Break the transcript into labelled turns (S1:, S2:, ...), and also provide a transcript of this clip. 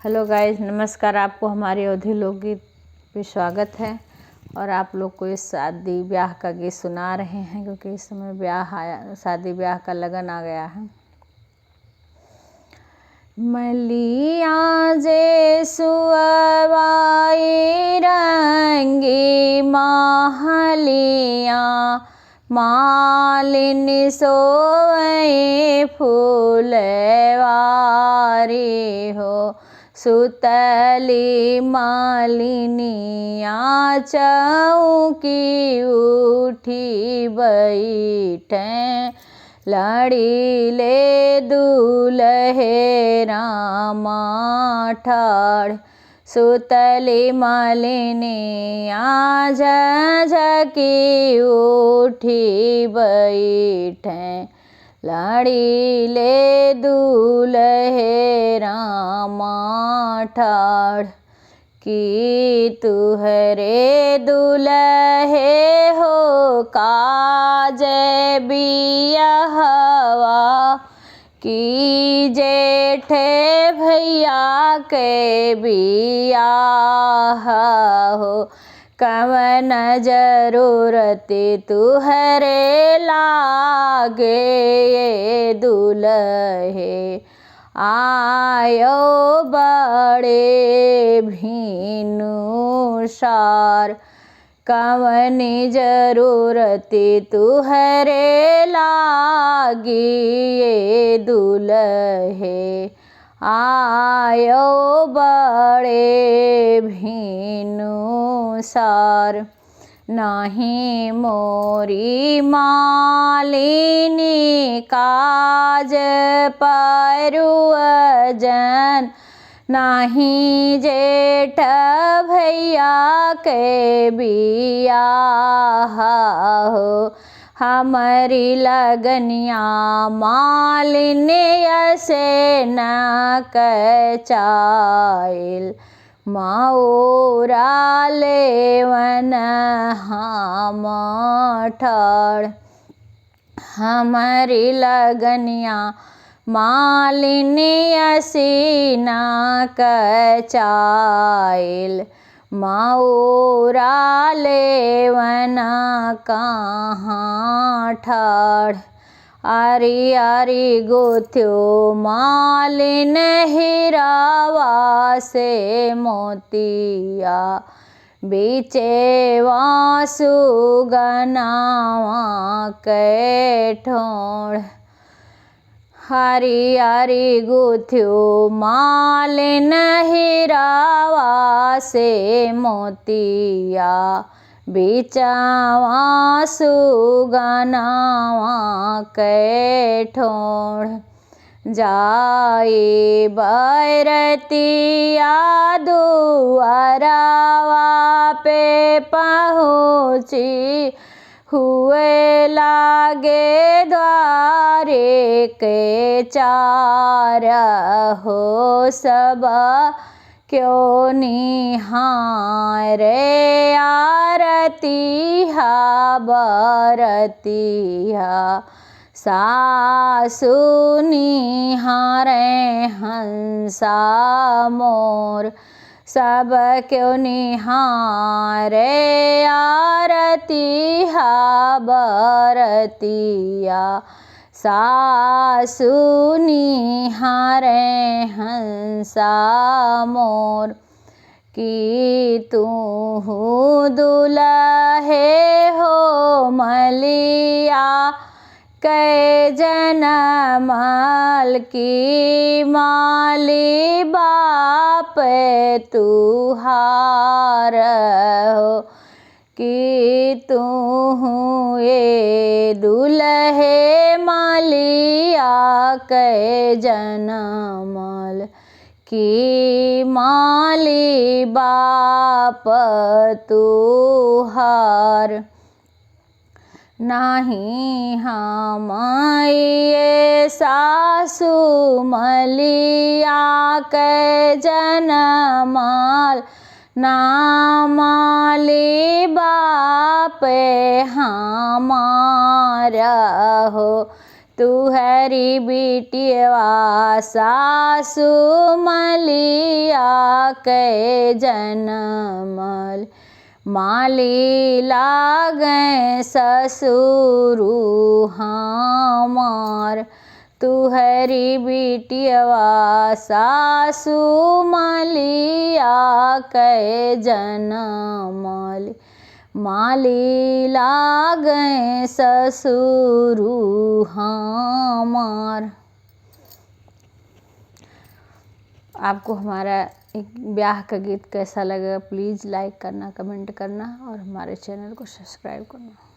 S1: Hello guys, नमस्कार। आपको हमारे अवधी लोकगीत पे स्वागत है। और आप लोग को इस शादी ब्याह का गीत सुना रहे हैं क्योंकि इस समय ब्याह आया, शादी ब्याह का लगन आ गया है। मलिया जे सुअवाई रंगी महलिया, मालिनी सोवई फूलवारी हो। सुतली मालिनिया चौकी उठी बैठे, लड़ी ले दूल्हे रामा ठाड़। सुतली मालिनिया झझकी उठी बैठे, लड़ी ले दूल्हे रामा ठाड़। कि तुहरे दुल्हे हो काज बियाहवा, कि जेठे भैया के बियाह हो। कवन जरूरत तुहरे लागे ये दुल्हे, आयो बड़े भिनुसार। कवनी जरूरत तुहरे लागी ये दुल्हे, आयो बड़े भिनुसार। नहीं मोरी मालिनी काज परुअजन, नहीं जेठ भैया के बियाह हो। हमारी लगनिया मालिन से न कचाइल, मऊरा लेवन हम ठाड़। हमारी लगनिया मालिन सीना कचाइल, मऊरा लेवन कहाँ ठाड़। आरी आरी गुथ्यो मालिन हीरावा से मोतिया, बीचे वासु गनावा के ठोड़। हरी हरी गुथ्यो मालिन हीरावा से मोतिया, बीचवा सुगनावा के ठोड़। जाई बैरतिया दुआरावा पे पहुँची, हुए लागे द्वारे के चार हो। सब क्यों निहारे आरती हा बरतिया, सासु निहारे हंसा मोर। सब क्यों निहारे आरती हा बरतिया, सासु निहारे हंसा मोर। कि तू दुल्हे हो मलिया कै जनमल, की माली बाप तुहार हो। कि तू ये दुल्हे मालिया कै जनमल, की माली बाप तुहार। नहीं हम ये सासु मलिया के जनमल, ना माली बाप हमारा हो। तुहरी बिटिया सासु मलिया के जनमल माली लागे ससुरु हमार। तुहरी बिटिया सासु मलिया के जनमल माली लागे ससुरु हमार। आपको हमारा एक ब्याह का गीत कैसा लगा प्लीज़ लाइक करना, कमेंट करना और हमारे चैनल को सब्सक्राइब करना।